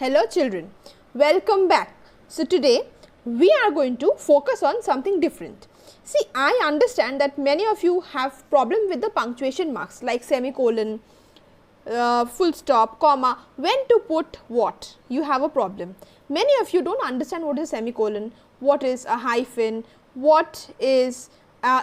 Hello children, welcome back. So today we are going to focus on something different. See, I understand that many of you have problem with the punctuation marks like semicolon, full stop, comma, when to put what. You have a problem. Many of you don't understand what is a semicolon, what is a hyphen, what is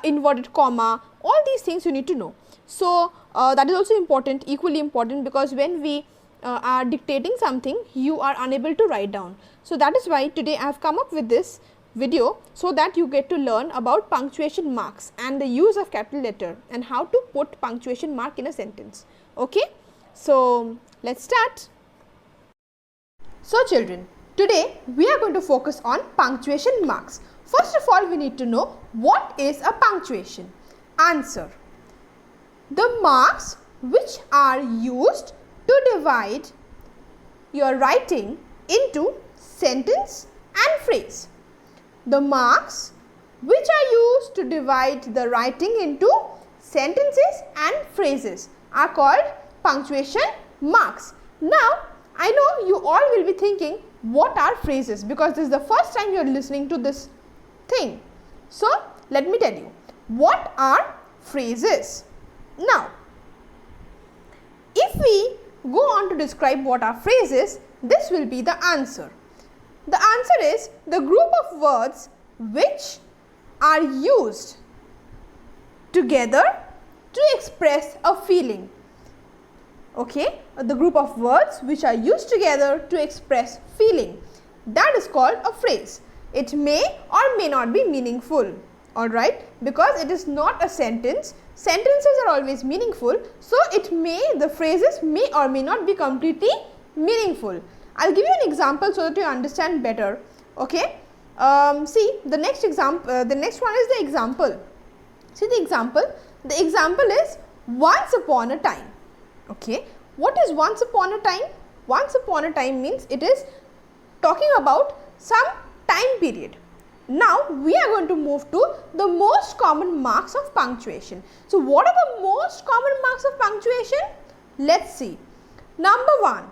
inverted comma, all these things you need to know. So that is also important, equally important, because when we are dictating something, you are unable to write down. So that is why today I have come up with this video, so that you get to learn about punctuation marks and the use of capital letter and how to put punctuation mark in a sentence. Okay, so let's start. So children, today we are going to focus on punctuation marks. First of all, we need to know what is a punctuation. Answer: the marks which are used to divide your writing into sentence and phrase. The marks which are used to divide the writing into sentences and phrases are called punctuation marks. Now, I know you all will be thinking, what are phrases? Because this is the first time you are listening to this thing. So, let me tell you, what are phrases? Now, if we go on to describe what are phrases, this will be the answer. The answer is the group of words which are used together to express a feeling. Okay, the group of words which are used together to express feeling, that is called a phrase. It may or may not be meaningful, alright, because it is not a sentence. Sentences are always meaningful, so the phrases may or may not be completely meaningful. I'll give you an example so that you understand better. Okay, see the next example. The next one is the example. See the example. The example is once upon a time. Okay, what is once upon a time? Once upon a time means it is talking about some time period. Now, we are going to move to the most common marks of punctuation. So, what are the most common marks of punctuation? Let's see. Number one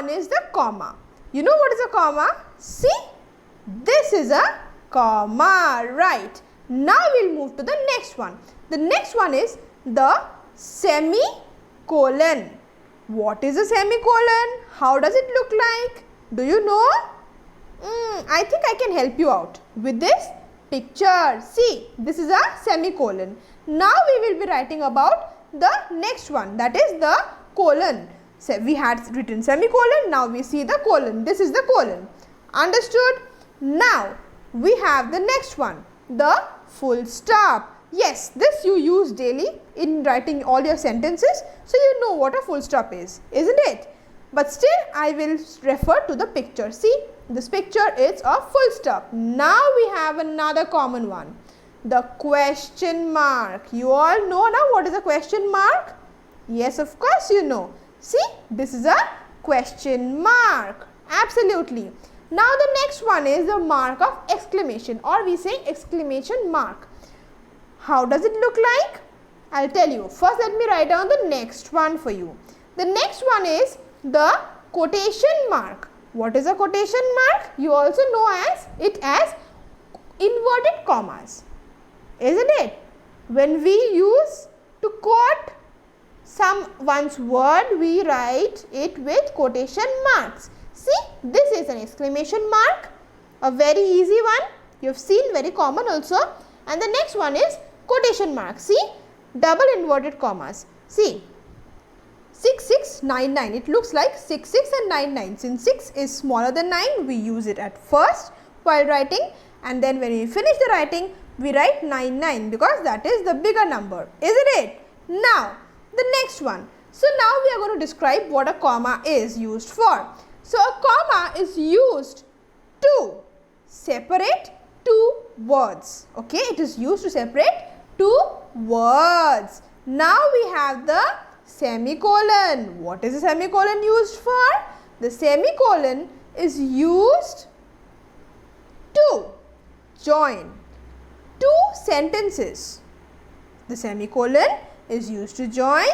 is the comma. You know what is a comma? See, this is a comma, right. Now, we will move to the next one. The next one is the semicolon. What is a semicolon? How does it look like? Do you know? I think I can help you out with this picture. See, this is a semicolon. Now we will be writing about the next one, that is the colon. So we had written semicolon, now we see the colon. This is the colon. Understood? Now we have the next one, the full stop. Yes, this you use daily in writing all your sentences, so you know what a full stop is, isn't it? But still I will refer to the picture. See, this picture is a full stop. Now we have another common one, the question mark. You all know now what is a question mark? Yes, of course you know. See, this is a question mark. Absolutely. Now the next one is the mark of exclamation, or we say exclamation mark. How does it look like? I'll tell you. First let me write down the next one for you. The next one is the quotation mark. What is a quotation mark? You also know it as inverted commas, isn't it? When we use to quote someone's word, we write it with quotation marks. See, this is an exclamation mark, a very easy one. You have seen, very common also. And the next one is quotation mark. See, double inverted commas. See, 6699, it looks like 66 and 99. Since 6 is smaller than 9, we use it at first while writing, and then when we finish the writing, we write 99 because that is the bigger number, isn't it? Now, the next one. So, now we are going to describe what a comma is used for. So, a comma is used to separate two words. Okay, it is used to separate two words. Now, we have the semicolon. What is a semicolon used for? The semicolon is used to join two sentences. The semicolon is used to join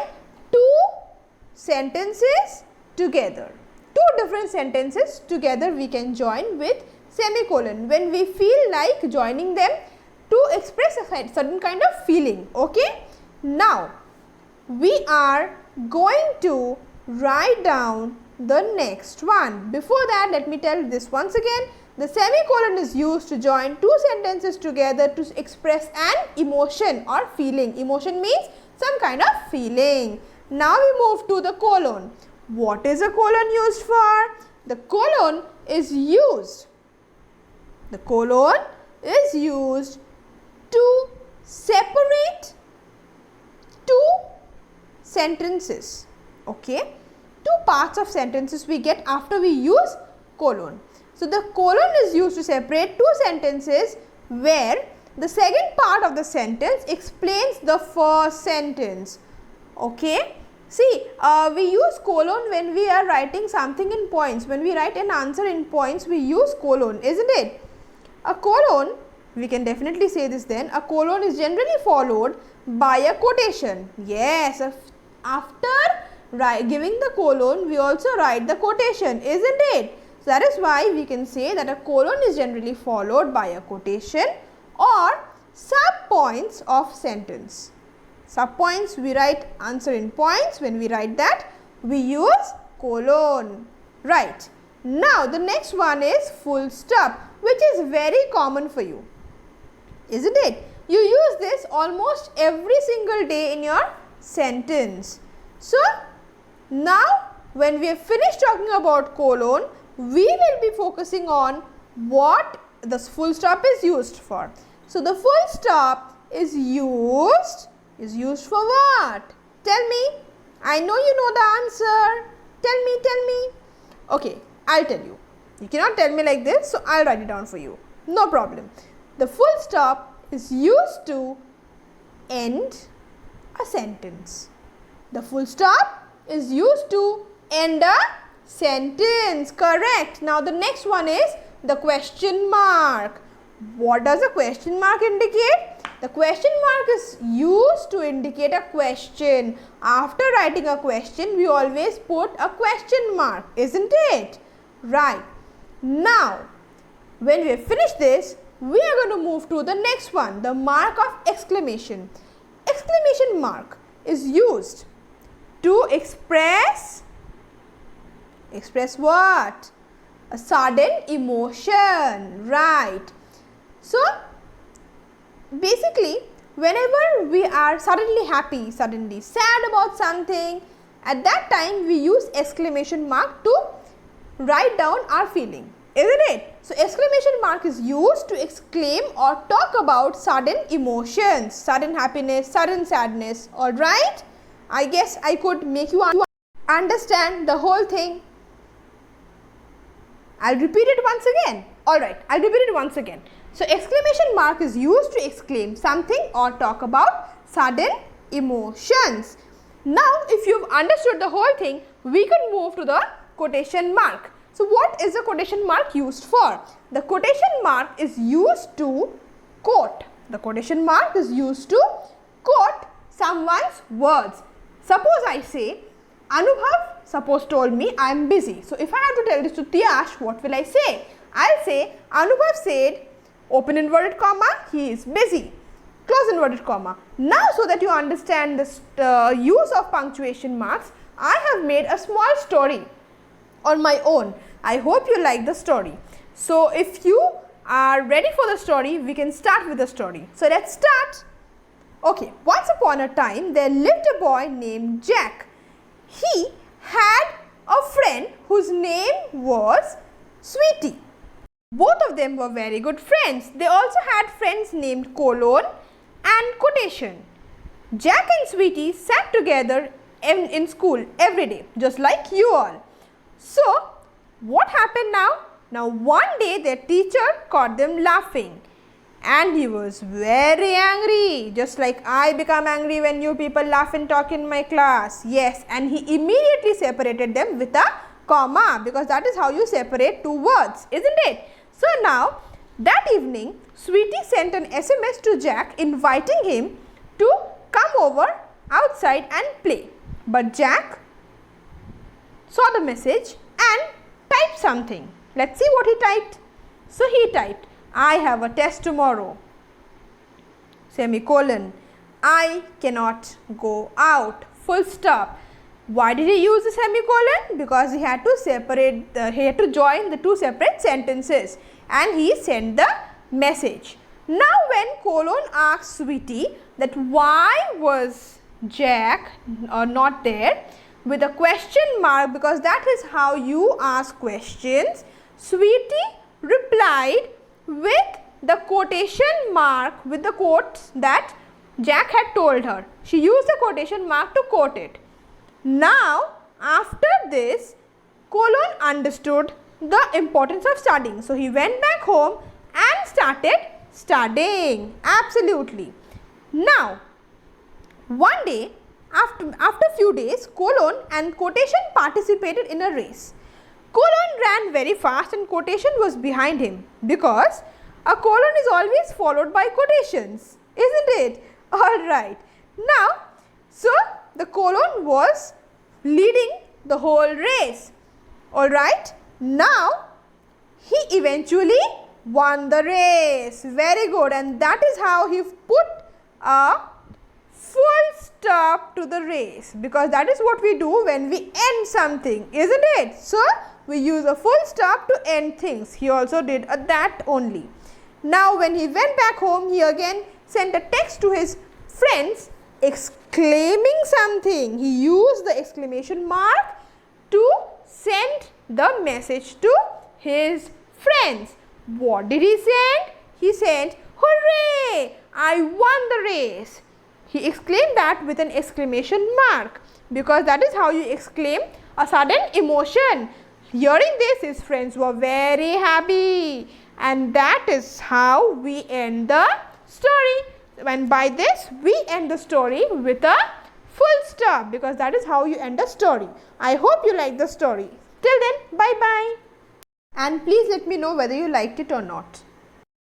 two sentences together. two different sentences together we can join with semicolon when we feel like joining them to express a certain kind of feeling. Okay. Now, we are going to write down the next one. Before that, let me tell this once again. The semicolon is used to join two sentences together to express an emotion or feeling. Emotion means some kind of feeling. Now we move to the colon. What is a colon used for? The colon is used. The colon is used to separate two sentences. Okay. Two parts of sentences we get after we use colon. So, the colon is used to separate two sentences where the second part of the sentence explains the first sentence. Okay. See, we use colon when we are writing something in points. When we write an answer in points, we use colon, isn't it? A colon, we can definitely say this then, a colon is generally followed by a quotation. Yes, after giving the colon, we also write the quotation, isn't it? So, that is why we can say that a colon is generally followed by a quotation or sub-points of sentence. Sub-points, we write answer in points. When we write that, we use colon. Right. Now, the next one is full stop, which is very common for you, isn't it? You use this almost every single day in your sentence. So, now when we have finished talking about colon, we will be focusing on what the full stop is used for. So, the full stop is used for what? Tell me. I know you know the answer. Tell me. Okay, I'll tell you. You cannot tell me like this, so I'll write it down for you. No problem. The full stop is used to end a sentence. The full stop is used to end a sentence. Correct. Now, the next one is the question mark. What does a question mark indicate? The question mark is used to indicate a question. After writing a question, we always put a question mark, isn't it? Right. Now, when we have finished this, we are going to move to the next one, the mark of exclamation. Exclamation mark is used to express what? A sudden emotion, right? So, basically, whenever we are suddenly happy, suddenly sad about something, at that time we use exclamation mark to write down our feeling, isn't it? So, exclamation mark is used to exclaim or talk about sudden emotions, sudden happiness, sudden sadness, alright? I guess I could make you understand the whole thing. I'll repeat it once again. Alright, I'll repeat it once again. So, exclamation mark is used to exclaim something or talk about sudden emotions. Now, if you've understood the whole thing, we can move to the quotation mark. So, what is the quotation mark used for? The quotation mark is used to quote. The quotation mark is used to quote someone's words. Suppose I say, Anubhav suppose told me I am busy. So, if I have to tell this to Tiash, what will I say? I'll say, Anubhav said, open inverted comma, he is busy, close inverted comma. Now, so that you understand this use of punctuation marks, I have made a small story on my own. I hope you like the story. So, if you are ready for the story, we can start with the story. So, let's start. Okay, once upon a time, there lived a boy named Jack. He had a friend whose name was Sweetie. Both of them were very good friends. They also had friends named colon and quotation. Jack and Sweetie sat together in school every day, just like you all. So, what happened now? Now, one day their teacher caught them laughing and he was very angry, just like I become angry when you people laugh and talk in my class. Yes, and he immediately separated them with a comma, because that is how you separate two words, isn't it? So, now that evening, Sweetie sent an SMS to Jack inviting him to come over outside and play. But Jack saw the message and something. Let's see what he typed. So he typed, I have a test tomorrow, semicolon, I cannot go out, full stop. Why did he use the semicolon? Because he had to separate, he had to join the two separate sentences, and he sent the message. Now when colon asks Sweetie that why was Jack not there, with a question mark, because that is how you ask questions, Sweetie replied with the quotation mark, with the quotes that Jack had told her. She used the quotation mark to quote it. Now after this, colon understood the importance of studying. So he went back home and started studying. Absolutely. Now one day, after few days, colon and quotation participated in a race. Colon ran very fast and quotation was behind him, because a colon is always followed by quotations, isn't it? Alright. Now, so the colon was leading the whole race. Alright. Now, he eventually won the race. Very good. And that is how he put a full stop to the race, because that is what we do when we end something, isn't it? So we use a full stop to end things. He also did that only. Now when he went back home, he again sent a text to his friends exclaiming something. He used the exclamation mark to send the message to his friends. What did he send? He sent, hooray, I won the race. He exclaimed that with an exclamation mark, because that is how you exclaim a sudden emotion. Hearing this, his friends were very happy, and that is how we end the story. And by this, we end the story with a full stop, because that is how you end a story. I hope you like the story. Till then, bye-bye. And please let me know whether you liked it or not.